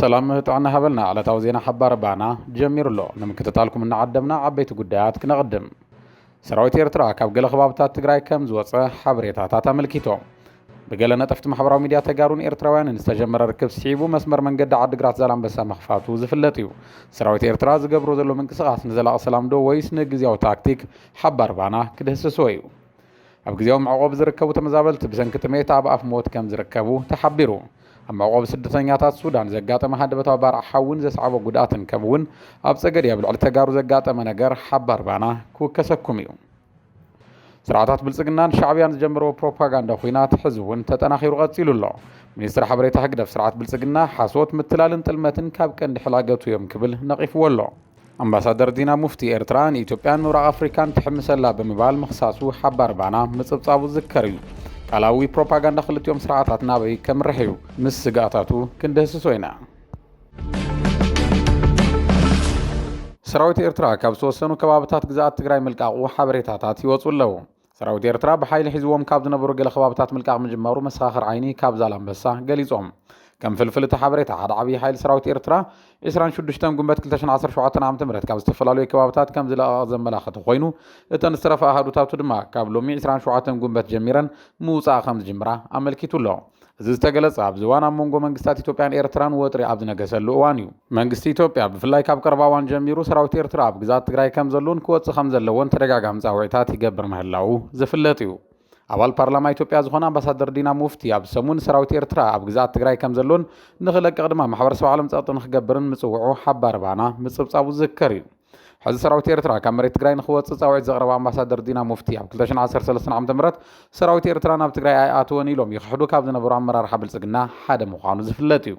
سلام طعنا هبلنا على توزينا حبار بانا جمير له نمكتتالكم ان عدمنا عبيت قدات كنقدم سراويت إرترا كاب قل خبابتات تقراي كم زوصة حبريتات ملكيتو بقلنا تفت محبراو ميديا تقارون إرتراوان نستجمر ركب سحيبو مسمر من قد عد قرات زالان بسا مخفاتو زفلتيو سراويت إرترا زقبرو زلو من قصغات نزل أسلام دو ويس نقزيو تاكتيك حبار بانا كدهسسويو أبقزيو معقوب زركبو تمزابلت بسنك تميت أف موت كم زركبو تحبيرو أما عقب سدتنياتات السودان زقاطة ما حد بتوبار حاون زسعبو قداتن كبون أبسقر يابل على تجارو زقاطة منجر حبار بانا كو كسكوميو سرعات بلصقنان شعبيان جمرو بروباغندا خوينات حزبون تتناخيرو قتيلو الله منستر حبريته حقدف سرعات بلصقنا حاسوت متلالن طلمتن كاب كن حلاقتو يوم كبل نقيف ولو أمباسادر دينا مفتي إرتران إثيوبيان نورا أفريكان تحمسلا بمبال مخصاصو حبار بانا مصبصابو ذكريو قالوي بروباغندا خلت يوم سرعاتنا بي كم رحيو مس سقاطاتو كندهسسوينا سراويت إرترا كاب سوسنو كبابتات غزات تግራይ ملقاقو حبريتاتات يوصولو سراويت إرترا بحيل حزبهم كاب زنبرو ገለ خبابتات ملقاق مجمرو مساخر عيني كاب زالامبسا ገሊጾም كم فلفل حبريت حد عبي حيل سراويت إرترا 26 قنبت 2017 عام تمرت كاب استفلالو كبابتات كم زلا زملاخت خوينو اتن استرف احدوتاتو دما كاب لومي 27 قنبت جميرن موصا خمس جمرا املكيتولو እዚ ዝተገለጸ ኣብ ዝዋን ኣብ መንጎ መንግስታት ኢትዮጵያን ኤርትራን ወጥሪ ኣብ ዝነገሰሉ እዋን እዩ መንግስቲ ኢትዮጵያ ብፍላይ ካብ ቀረባዋን ጀሚሩ ሰራዊት ኤርትራ ኣብ ግዛት ትግራይ ከም ዘሎን ክወጽእ ከም ዘለዎን ተደጋጋሚ ጻውዒታት ይገብር ምህላው ዝፍለጥ እዩ አባል ፓርላማ ኢትዮጵያ ዝኾነ አምባሳደር ዲና ሙፍቲ ኣብ ሰሙን ሰራዊት ኤርትራ ኣብ ግዛት ትግራይ ከም ዘሎን ንኽለቅ ቅድማ ማሕበረሰብ ዓለም ጸጥታ ንኽገብርን ምጽውዑ ሓባር ባና ምጽብጻቡ ዝዝከር እዩ حز سراويت إرترا كامريت تجري نخوات تصاوير زغرب أمباسادر دينا مفتي عبد 2013 عام تمرت سراويت إرترا ناب تجري آتوني لهم يخحدو كابدنا برام مرار حبل سجنا حدا مخانو زفلتيو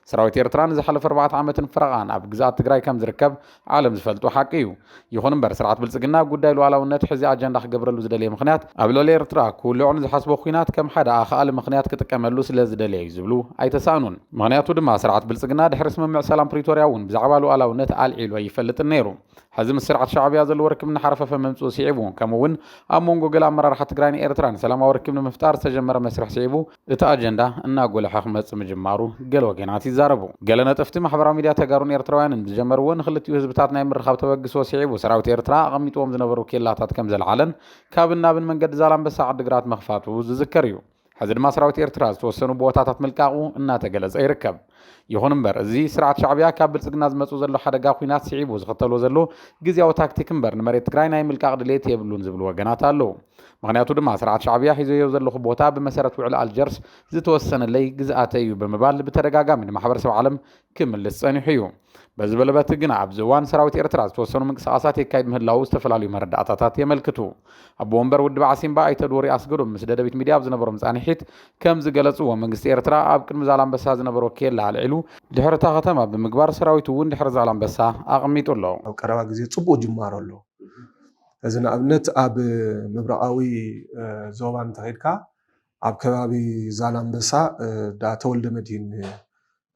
سراويت إرترا زحلف 4 عامات فرغان أب جزات تجري كم زركب عالم زفلتو حقيو يخون بر سرعة بلسجنا قد يلو على ونت حزي أجندة قبر اللوز دليل مخنات قبل لي إرترا كل عن زحسبو خينات كم حدا آخر مخنات كتكمل لوس لز دليل زبلو أي تسانون مخناتو دما سرعة بلسجنا دحرس من سلام بريتوريا ون بزعبالو على ونت على يفلت النيرو حزم السرعة الشعبية زل وركب من حرفة فممسو سيعبون كمون أمونغو قل أمرار حتى قراني إرتران سلام وركب من مفتار سجمر مسرح سيعبو إتا أجندا إنا أقول حخمت مجمارو قل وقناتي زاربو قلنا تفتم حبرا ميديا تقارون إرتروان بجمرون خلت يوهز بتاعتنا يمر خابت وقسو سيعبو سراوت إرترا غميت ومزنبرو كيلاتات كمزل علن كابنا بن من قد زالان بس عد قرات مخفاتو زذكريو حزر ما سراوت إرترا توسنو بواتات ملكاقو إنا تقلز أي ركب يخون مبر زي سرعة شعبية كابل سجناز متو زلو حدا خوينات سيعيبو زختلو زلو غزياو تاكتيك مبر نمريت تግራይ ናይ ምልቃቅ ድሌት የብሉን ዝብሉ ወገናት አለው ምክንያቱ ድማ ስርዓት ሻዕብያ ሒዞ ዘለው ቦታ በመሰረቱ ውዕል አልጀርስ ዝተወሰነለይ ግዝአተ እዩ በመባል በተደጋጋሚ ማህበረሰብ ዓለም ክምልስ ጸኒሑ እዩ በዚህ በለበት ግን አብዝዋን ሰራዊት ኤርትራ ዝተወሰኑ ምንቅስቃሳት የካይድ ምህላው ዝተፈላልዩ መረዳእታታት የመልክቱ አቦ ወንበር ውድብ ዓሲምባ አይተዶሪ አስገዶም ምስ ደደቢት ሚድያ ዝነበሮም ጻኒሒት ከም ዝገለጹ መንግስቲ ኤርትራ ኣብ ቅድሚ ዛላምበሳ ዝነበሮ ኬላ አልዒሉ ድሕረታ ከተማ ብምግባር ሰራዊቱ እውን ድሕረ ዛላምበሳ አቅሚጡሎ ኣብ ቀረባ ግዜ ጽቡቅ ጅማሮ ኣሎ እዚ ንኣብነት ኣብ ምብራቃዊ ዞባ እንተኸድካ ኣብ ከባቢ ዛላምበሳ ዳ ተወልደ መድህን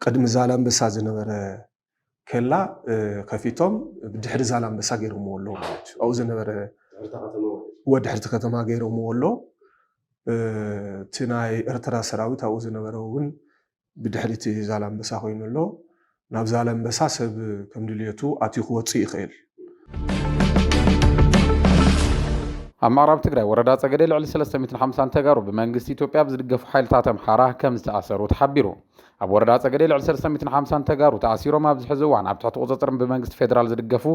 ቅድሚ ዛላምበሳ ዝነበረ ከላ ከፊቶም ድሕሪ ዛላምበሳ ገይሮም ወሎ ማለት አው ዝነበረ ወድሕርቲ ከተማ ገይሮም ወሎ ትናይ ኤርትራ ሰራዊት አው ዝነበረውን ብድሕሪት ዛላምበሳ ኮይኑሎ ናብ ዛላምበሳ ሰብ ከም ድልየቱ ኣቲኹ ወፅእ ይኽእል ኣብ ምዕራብ ትግራይ ወረዳ ጸገዴ ልዕሊ 350 ተጋሩ ብመንግስቲ ኢትዮጵያ ብዝድገፉ ሓይልታት ኣምሓራ ከም ዝተኣሰሩ ተሓቢሩ ኣብ ወረዳ ጸገዴ ልዕሊ 350 ተጋሩ ተኣሲሮም ኣብ ዝሕዚ እዋን ኣብ ትሕቲ ቁፅጥር ብመንግስቲ ፌደራል ዝድገፉ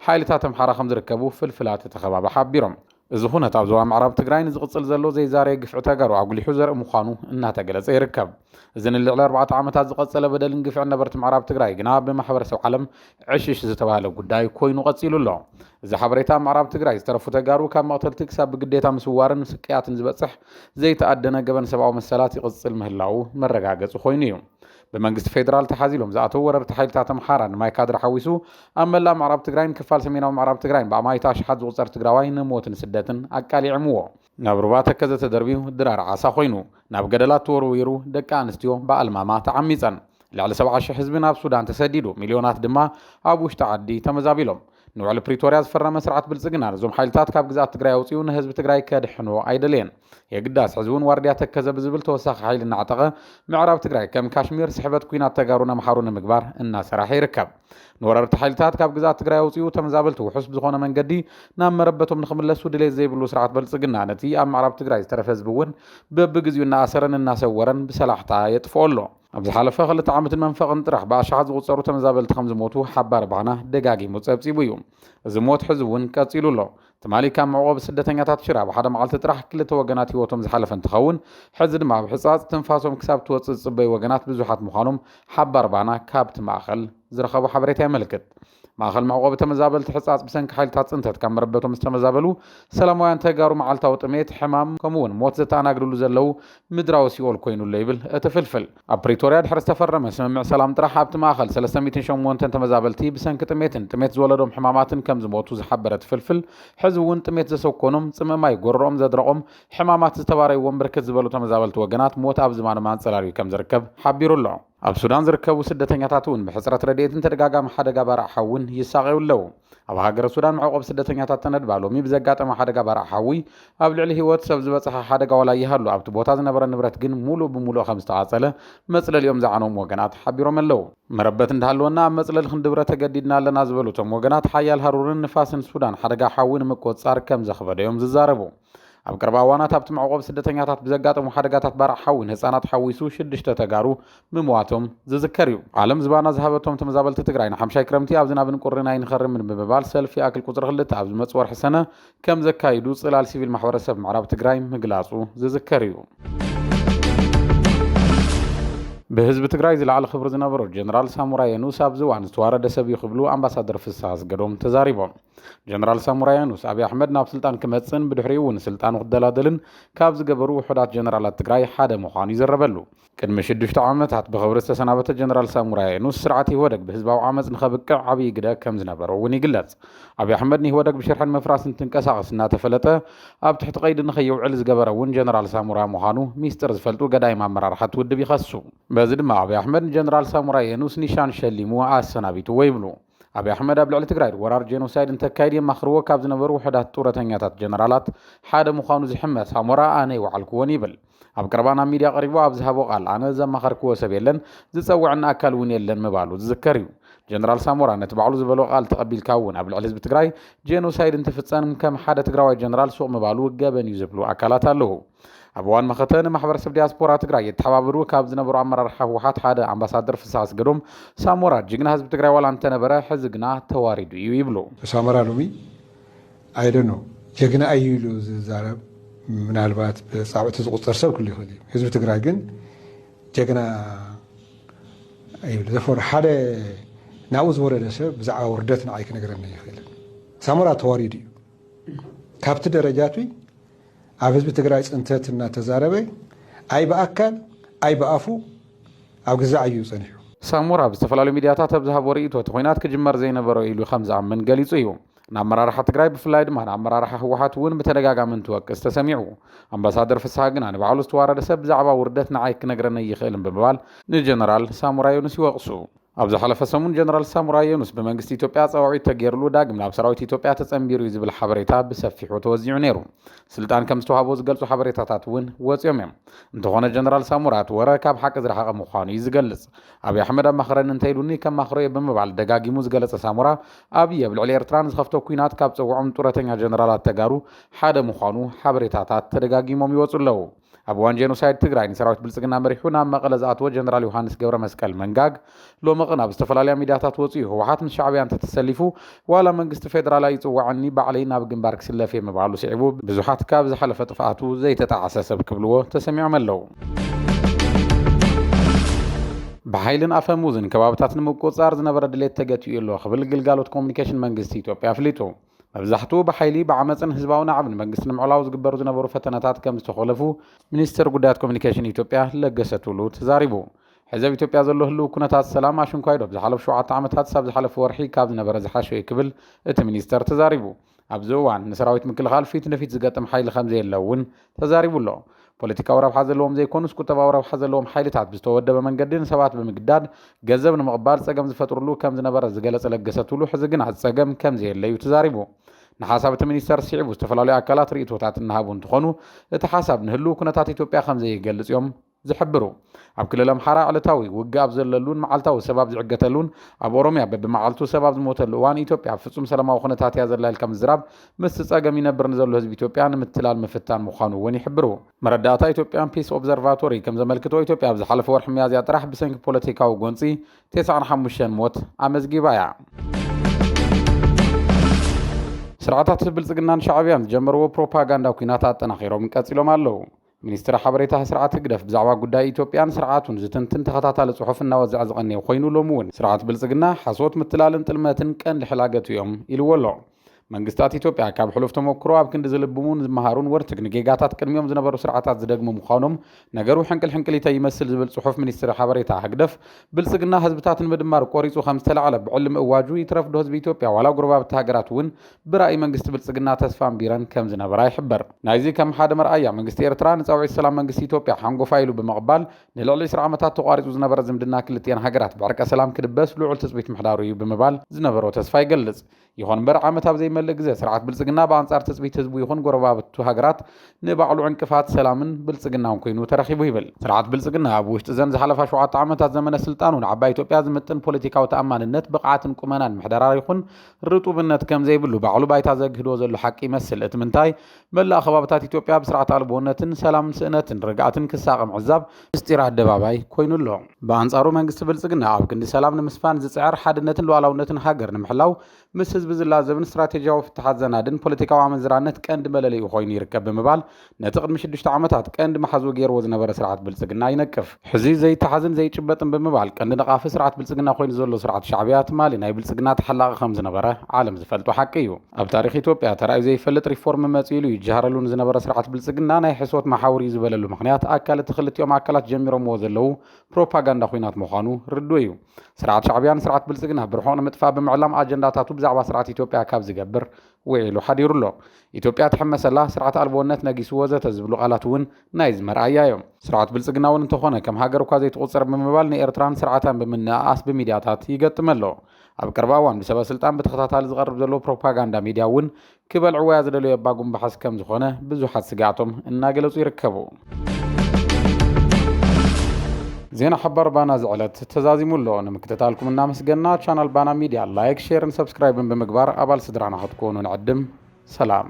ሓይልታት ኣምሓራ ከም ዝርከቡ ፍልፍላት ተኸባቢ ሓቢሮም እዚ ኩነት ኣብ ዞባ ምዕራብ ትግራይ ንዝቕፅል ዘሎ ዘይዛረየ ግፍዒ ተጋሩ ኣጉሊሑ ዘርኢ ምዃኑ እናተገለጸ ይርከብ እዚ ንልዕሊ 4 ዓመታት ዝቐጸለ በደልን ግፍዕን ነበርቲ ምዕራብ ትግራይ ግና ብማሕበረሰብ ዓለም ዕሽሽ ዝተባሃለ ጉዳይ ኮይኑ ቀፂሉ ኣሎ እዚ ሓበሬታ ምዕራብ ትግራይ ዝተረፉ ተጋሩ ካብ መቕተልቲ ክሳብ ብግዴታ ምስዋርን ስቅያትን ዝበፅሕ ዘይተኣደነ ገበን ሰብኣዊ መሰላት ይቕፅል ምህላው መረጋገፂ ኮይኑ እዩ بمنجست فيدرال تحازيلهم زاتو ورر تحيل تاتم حارن ماي كادر حويسو أما لا معرب تجرين كفال سمينا ومعرب تجرين بعماي تاش حد وصار تجراوين موت سدتن أكالي عموه نبروبات كذا تدربيه الدرار عصا خوينو نبجدلات تورو ويرو دكانستيو بالماما تعميزن لعل 17 حزبنا بسودان تسديدو مليونات دما أبوش تعدي تمزابيلهم ንውዕል ፕሪቶሪያ ዝፈረመ ስርዓት ብልጽግና ነዞም ሓይልታት ካብ ግዛት ትግራይ ኣውፅኡ ንህዝቢ ትግራይ ከድሕኖ ኣይደልየን የግዳስ ሕዝቡን ዋርድያ ተከዘ ብዝብል ተወሳኺ ሓይሊ እናዓጠቐ ምዕራብ ትግራይ ከም ካሽሚር ስሕበት ኩናት ተጋሩ ነምሓሩ ንምግባር እናሰራሐ ይርከብ ንወረርቲ ሓይልታት ካብ ግዛት ትግራይ ኣውፅኡ ተመዛበልቲ ውሑስ ብዝኾነ መንገዲ ናብ መረበቶም ንኽምለሱ ድሌት ዘይብሉ ስርዓት ብልጽግና ነቲ ኣብ ምዕራብ ትግራይ ዝተረፈ ህዝቢ እውን በብግዚኡ እናኣሰረን እናሰወረን ብሰላሕታ የጥፍኦ ኣሎ ኣብዚ ሓለፈ 2 ዓመትን መንፈቕን ጥራሕ ብኣሽሓት ዝቑፀሩ ተመዛበልቲ ከም ዝሞቱ ሓባር ባዕና ደጋጊሙ ፀብፂቡ እዩ እዚ ሞት ሕዚ እውን ቀፂሉ ኣሎ ትማሊ ካብ መዕቆብ ስደተኛታት ሽራ ብሓደ መዓልቲ ጥራሕ 2 ወገናት ህይወቶም ዝሓለፈ እንትኸውን ሕዚ ድማ ብሕፃፅ ትንፋሶም ክሳብ ትወፅእ ዝፅበዩ ወገናት ብዙሓት ምዃኖም ሓባር ባዕና ካብቲ ማእኸል ዝረኸቡ ሓበሬታ የመልክት ማእኸል መዕቆብ ተመዛበልቲ ሕፃፅ ብሰንኪ ሓይልታት ፅንተት ካብ መረበቶም ዝተመዛበሉ ሰላማውያን ተጋሩ መዓልታዊ ጥሜት ሕማም ከምኡውን ሞት ዘተኣናግድሉ ዘለው ምድራዊ ሲኦል ኮይኑሎ ይብል እቲ ፍልፍል ኣብ ፕሪቶሪያ ድሕሪ ዝተፈረመ ስምምዕ ሰላም ጥራሕ ኣብቲ ማእኸል 308 ተመዛበልቲ ብሰንኪ ጥሜት ዝወለዶም ሕማማትን ከም ዝሞቱ ዝሓበረ እቲ ፍልፍል ሕዚ እውን ጥሜት ዘሰኮኖም ፅምማይ ጎረኦም ዘድረቆም ሕማማት ዝተባረይዎም ብርክት ዝበሉ ተመዛበልቲ ወገናት ሞት ኣብ ዝማነ ማንፀላልዩ ከም ዝርከብ ሓቢሩ ኣሎ ኣብ ሱዳን ዝርከቡ ስደተኛታት እውን ብሕፅረት ረድኤትን ተደጋጋሚ ሓደጋ ባርዕ ሓውን ይሳቀዩ ኣለዉ ኣብ ሃገረ ሱዳን መዕቆብ ስደተኛታት ተነድባ ሎሚ ብዘጋጠመ ሓደጋ ባርዕ ሓዊ ኣብ ልዕሊ ህይወት ሰብ ዝበፅሐ ሓደጋ ዋላ ይሃሉ ኣብቲ ቦታ ዝነበረ ንብረት ግን ሙሉእ ብሙሉእ ከም ዝተዓፀለ መፅለሊኦም ዝዓነዎም ወገናት ሓቢሮም ኣለዉ መረበት እንዳሃለወና ኣብ መፅለሊ ክንድብረ ተገዲድና ኣለና ዝበሉ እቶም ወገናት ሓያል ሃሩርን ንፋስን ሱዳን ሓደጋ ሓዊ ንምቁፅፃር ከም ዘኽበደዮም ዝዛረቡ ኣብ ቀረባ እዋናት ኣብቲ መዕቆብ ስደተኛታት ብዘጋጠሙ ሓደጋታት ባርዕ ሓዊን ህፃናት ሓዊሱ 6 ተጋሩ ምምዋቶም ዝዝከር እዩ ዓለም ዝባና ዝሃበቶም ተመዛበልቲ ትግራይ ንሓምሻይ ክረምቲ ኣብ ዝናብን ቁርናይ ንኸርምን ብምባል ሰልፊ ኣክል ቁፅሪ 2 ኣብ ዝመፅእ ወርሒ ሰነ ከም ዘካይዱ ጽላል ሲቪል ማሕበረሰብ ምዕራብ ትግራይ ምግላጹ ዝዝከር እዩ በህዝብ ትግራይ ዝለዓለ ክብሪ ዝነበሩ ጀነራል ሳሙራይ የኑስ ኣብ ዝዋን ዝተዋረደ ሰብ እዩ ክብሉ ኣምባሳደር ፍስሐ አስገዶም ተዛሪቦም ጀነራል ሳሙራይ የኑስ አብይ አሕመድ ናብ ስልጣን ክመፅን ብድሕሪኡ እውን ስልጣኑ ክደላደልን ካብ ዝገበሩ ውሑዳት ጀነራላት ትግራይ ሓደ ምዃኑ ይዘረበሉ ቅድሚ 6 ዓመታት ብኽብሪ ዝተሰናበተ ጀነራል ሳሙራይ የኑስ ስርዓት ይወደግ ብህዝባዊ ዓመፅ ንኸብቅዕ ዓብይ ግደ ከም ዝነበረ እውን ይግለጽ አብይ አሕመድ ንህወደግ ብሽርሕን መፍራስን ትንቀሳቐስ እናተፈለጠ ኣብ ትሕቲ ቀይዲ ንኸይውዕል ዝገበረ እውን ጀነራል ሳሙራይ ምዃኑ ሚስጥር ዝፈልጡ ገዳይ ኣመራርሓት ውድብ ይኸሱ በዚ ድማ አብይ አሕመድ ጀነራል ሳሙራይ የኑስ ኒሻን ሸሊሙ ኣሰናቢቱ ይብሉ አብይ አሕመድ ኣብ ልዕሊ ትግራይ ወራር ጄኖሳይድ እንተካይድ የማኽርዎ ካብ ዝነበሩ ውሕዳት ጡረተኛታት ጀነራላት ሓደ ምዃኑ ዝሕመት ሳሞራ ኣነ ይወዓልክዎን ይብል ኣብ ቀረባና ሚድያ ቀሪቡ ኣብ ዝሃቦ ቃል ኣነ ዘማኸርክዎ ሰብ የለን ዝፀውዕና ኣካል እውን የለን ምባሉ ዝዝከር እዩ ጀነራል ሳሞራ ነቲ ባዕሉ ዝበሎ ቃል ተቐቢልካ እውን ኣብ ልዕሊ ህዝቢ ትግራይ ጄኖሳይድ እንትፍፀም ከም ሓደ ትግራዋይ ጀነራል ሱቕ ምባሉ ገበን እዩ ዝብሉ ኣካላት ኣለዉ ኣብ እዋን መኸተን ማሕበረሰብ ዲያስፖራ ትግራይ የተሓባበሩ ካብ ዝነበሩ ኣመራርሓ ህወሓት ሓደ ኣምባሳደር ፍስሐ አስገዶም ሳሞራ ጅግና ህዝቢ ትግራይ ዋላ እንተነበረ ሕዚ ግና ተዋሪዱ እዩ ይብሉ ሳሞራ ሎሚ ኣይደኖ ጅግና እዩ ኢሉ ዝዛረብ ምናልባት ብፃዕብቲ ዝቁፀር ሰብ ክሉ ይኽእል እዩ ህዝቢ ትግራይ ግን ጅግና ኣይብሉ ዘፈር ሓደ ናብኡ ዝወረደ ሰብ ብዛዕባ ውርደት ንዓይ ክነግረኒ ይኽእል ሳሞራ ተዋሪዱ እዩ ካብቲ ደረጃቱ ኣብ ህዝቢ ትግራይ ፅንተት እናተዛረበ ኣይ ብኣካል ኣይ ብኣፉ ኣብ ግዛዕ እዩ ፀኒሑ ሳሞራ ብዝተፈላለዩ ሚድያታት ኣብ ዝሃቦ ርእይቶ እቲ ኩናት ክጅመር ዘይነበሮ ኢሉ ከም ዝኣምን ገሊጹ እዩ ንኣመራርሓ ትግራይ ብፍላይ ድማ ንኣመራርሓ ህወሓት እውን ብተደጋጋሚ እንትወቅስ ተሰሚዑ ኣምባሳደር ፍስሐ ግና ንባዕሉ ዝተዋረደ ሰብ ብዛዕባ ውርደት ንዓይ ክነግረኒ ይኽእልን ብምባል ንጀነራል ሳሙራይ የኑስ ይወቕሱ ኣብ ዝሓለፈ ሰሙን ጀነራል ሳሙራይ የኑስ ብመንግስቲ ኢትዮጵያ ፃውዒት ተገይሩሉ ዳግም ናብ ሰራዊት ኢትዮጵያ ተፀምቢሩ እዩ ዝብል ሓበሬታ ብሰፊሑ ተወዚዑ ነይሩ ስልጣን ከም ዝተዋህቦ ዝገልጹ ሓበሬታታት እውን ወፂኦም እዮም እንተኾነ ጀነራል ሳሙራ ወረ ካብ ሓቂ ዝረሓቐ ምዃኑ እዩ ዝገልጽ አብይ አሕመድ ኣማኽረኒ እንተይሉኒ ከም ማኽሮየ ብምባል ደጋጊሙ ዝገለጸ ሳሙራ ኣብይ ኣብ ልዕሊ ኤርትራ ንዝኸፍቶ ኩናት ካብ ፀውዖም ጡረተኛ ጀነራላት ተጋሩ ሓደ ምዃኑ ሓበሬታታት ተደጋጊሞም ይወፁ ኣለዉ ኣብ እዋን ጄኖሳይድ ትግራይ ንሰራዊት ብልጽግና መሪሑ ናብ መቐለ ዝኣተወ ጀነራል ዮሃንስ ገብረ መስቀል መንጋግ ሎሚ ቅን ኣብ ዝተፈላለያ ሚድያታት ወፂኡ ህወሓት ምስ ሻዕብያ እንተተሰሊፉ ዋላ መንግስቲ ፌደራላዊ ይፅዋዕኒ ባዕለይ ናብ ግንባር ክስለፍ እየ ምባሉ ስዒቡ ብዙሓት ካብ ዝሓለፈ ጥፍኣቱ ዘይተጣዓሰ ሰብ ክብልዎ ተሰሚዖም ኣለዉ ብሓይልን ኣፈሙዝን ከባብታት ንምቁፅፃር ዝነበረ ድሌት ተገቲኡ ኣሎ ክብል ግልጋሎት ኮሙኒኬሽን መንግስቲ ኢትዮጵያ ኣፍሊጡ መብዛሕትኡ ብሓይሊ ብዓመፅን ህዝባዊ ናዕብን መንግስቲ ንምዕላው ዝግበሩ ዝነበሩ ፈተነታት ከም ዝተኸለፉ ሚኒስትር ጉዳያት ኮሙኒኬሽን ኢትዮጵያ ለገሰትሉ ተዛሪቡ ሕዚ ኣብ ኢትዮጵያ ዘሎ ህልው ኩነታት ሰላም ኣሽንኳይዶ ብዝሓለፉ 7 ዓመታት ሳብ ዝሓለፈ ወርሒ ካብ ዝነበረ ዝሓሸ ክብል እቲ ሚኒስተር ተዛሪቡ ኣብዚ እዋን ንሰራዊት ምክልኻል ፊት ንፊት ዝገጥም ሓይሊ ከምዘየለ እውን ተዛሪቡ ኣሎ ፖለቲካዊ ረብሓ ዘለዎም ዘይኮኑስ ቁጠባዊ ረብሓ ዘለዎም ሓይልታት ብዝተወደበ መንገድን ሰባት ብምግዳድ ገንዘብ ንምቕባል ፀገም ዝፈጥሩሉ ከም ዝነበረ ዝገለጸ ለገሰትሉ ሕዚ ግን ኣፀገም ከም ዘየለዩ ተዛሪቡ ንሓሳብ እቲ ሚኒስተር ስዒቡ ዝተፈላለዩ ኣካላት ርእቶታት እናሃቡ እንትኾኑ እቲ ሓሳብ ንህሉ ኩነታት ኢትዮጵያ ከም ዘይገልጽ እዮም ዝሕብሩ ኣብ ክልል ኣምሓራ ዕለታዊ ውግእ ኣብ ዘለሉን መዓልታዊ ሰባብ ዝዕገተሉን ኣብ ኦሮምያ በብመዓልቱ ሰባብ ዝሞተሉ እዋን ኢትዮጵያ ፍጹም ሰላማዊ ኩነታት እያ ዘላ ኢልካ ምዝራብ ምስ ፀገም ይነብር ንዘሎ ህዝቢ ኢትዮጵያ ንምትላል ምፍታን ምዃኑ እውን ይሕብሩ መረዳእታ ኢትዮጵያን ፒስ ኦብዘርቫቶሪ ከም ዘመልክቶ ኢትዮጵያ ኣብ ዝሓለፈ ወርሒ ሚያዝያ ጥራሕ ብሰንኪ ፖለቲካዊ ጎንፂ 95 ሞት ኣመዝጊባ እያ ስርዓታት ብልጽግናን ሻዕብያን ዝጀመርዎ ፕሮፓጋንዳ ኩናት ኣጠናኺሮም ቀፂሎም ኣለዉ ሚኒስትር ሓበሬታ ስርዓት ህግደፍ ብዛዕባ ጉዳይ ኢትዮጵያን ስርዓቱን ዝትንትን ተኸታታሊ ጽሑፍ እናወዝዐ ዝቐነየ ኮይኑ ሎሚ እውን ስርዓት ብልጽግና ሓሶት ምትላልን ጥልመትን ቀንዲ ሕላገት እዮም ኢልዎ ኣሎ መንግስታት ኢትዮጵያ ካብ ሕሉፍ ተሞክሮ ኣብ ክንዲ ዝልብሙን ዝመሃሩን ወርትግ ንጌጋታት ቅድሚዮም ዝነበሩ ስርዓታት ዝደግሙ ምዃኖም ነገሩ ሕንቅል ይመስል ዝብል ጽሑፍ ሚኒስትር ሓበሬታ ህግደፍ ብልጽግና ህዝብታትን ምድማር ቆሪጹ ከም ዝተለዓለ ብዕሊ ምእዋጁ ይትረፍዶ ህዝቢ ኢትዮጵያ ዋላ ጉርባብቲ ሃገራት እውን ብራእይ መንግስቲ ብልጽግና ተስፋ እምቢረን ከም ዝነበራ ይሕበር ናይዚ ከም ሓደ መርኣያ መንግስቲ ኤርትራ ንፃውዒት ሰላም መንግስቲ ኢትዮጵያ ሓንጎፋ ኢሉ ብምቕባል ንልዕሊ 10 ዓመታት ተቋሪጹ ዝነበረ ዝምድና ክልቲአን ሃገራት ብዕርቀ ሰላም ክድበስ ልዑል ትፅቢት ምሕዳሩ እዩ ብምባል ዝነበሮ ተስፋ ይገልጽ ይኹን እምበር ዓመት ኣብ ዘይመልእ ግዜ ስርዓት ብልጽግና ብኣንጻር ትፅቢት ህዝቡ ይኹን ጎረባብቱ ሃገራት ንባዕሉ ዕንቅፋት ሰላምን ብልጽግናውን ኮይኑ ተረኺቡ ይብል ስርዓት ብልጽግና ኣብ ውሽጢ ዘን ዝሓለፋ 7 ዓመታት ዘመነ ስልጣኑ ንዓባይ ኢትዮጵያ ዝምጥን ፖለቲካዊ ተኣማንነት ብቕዓትን ቁመናን ምሕደራር ይኹን ርጡብነት ከም ዘይብሉ ባዕሉ ባይታ ዘግህዶ ዘሎ ሓቂ ይመስል እቲ ምንታይ መላእ ከባብታት ኢትዮጵያ ብስርዓት ኣልቦነትን ሰላምን ስእነትን ርግኣትን ክሳቐ ምዕዛብ ምስጢር ኣደባባይ ኮይኑ ኣሎ ብኣንጻሩ መንግስቲ ብልጽግና ኣብ ክንዲ ሰላም ንምስፋን ዝፅዕር ሓድነትን ሉዓላውነትን ሃገር ንምሕላው ምስ ህዝቢ ዝላዘብን ስትራቴጂያዊ ፍትሓት ዘናድን ፖለቲካዊ ኣመንዝራነት ቀንዲ መለለዩ ኮይኑ ይርከብ ብምባል ነቲ ቅድሚ 6 ዓመታት ቀንዲ ማሕዙ ገይርዎ ዝነበረ ስርዓት ብልጽግና ይነቅፍ ሕዚ ዘይተሓዝን ዘይጭበጥን ብምባል ቀንዲ ነቓፊ ስርዓት ብልጽግና ኮይኑ ዘሎ ስርዓት ሻዕብያ ትማሊ ናይ ብልጽግና ተሓላቒ ከም ዝነበረ ዓለም ዝፈልጦ ሓቂ እዩ ኣብ ታሪክ ኢትዮጵያ ተራእዩ ዘይፈልጥ ሪፎርም መጺሉ ይጀሃረሉ ዝነበረ ስርዓት ብልጽግና ናይ ሕሶት ማሓውር ዝበለሉ ምክንያት ኣካል እቲ ክልቲኦም ኣካላት ጀሚሮምዎ ዘለው ፕሮፓጋንዳ ኩናት ምዃኑ ርዱእ እዩ ስርዓት ሻዕብያን ስርዓት ብልጽግና ብርሑቕ ንምጥፋእ ብምዕላም ኣጀንዳታቱ ብዛዕባ ስርዓት ኢትዮጵያ ካብ ዝገብር ውዒሉ ሓዲሩ ኣሎ ኢትዮጵያ ትሕመሰላ ስርዓት ኣልቦነት ነጊሱ ወዘተ ዝብሉ ቃላት እውን ናይ ዝመርኣያ እዮም ስርዓት ብልጽግና እውን እንተኾነ ከም ሃገር እኳ ዘይትቁፅር ብምባል ንኤርትራን ስርዓታን ብምንኣስ ብሚድያታት ይገጥም ኣሎ ኣብ ቀረባ እዋን ብሰበስልጣን ብተኸታታሊ ዝቐርብ ዘሎ ፕሮፓጋንዳ ሚድያ እውን ክበልዕዎ እያ ዝደለዩ ኣባጉም ባሓስ ከም ዝኾነ ብዙሓት ስጋኣቶም እናገለጹ ይርከቡ ዜና ሓባር ባና ዝዕለት ተዛዚሙ ኣሎ ንምክትታልኩም እናመስገና ቻናል ባና ሚድያ ላይክ ሼርን ሰብስክራይብን ብምግባር ኣባል ስድራና ክትኮኑ ንዕድም ሰላም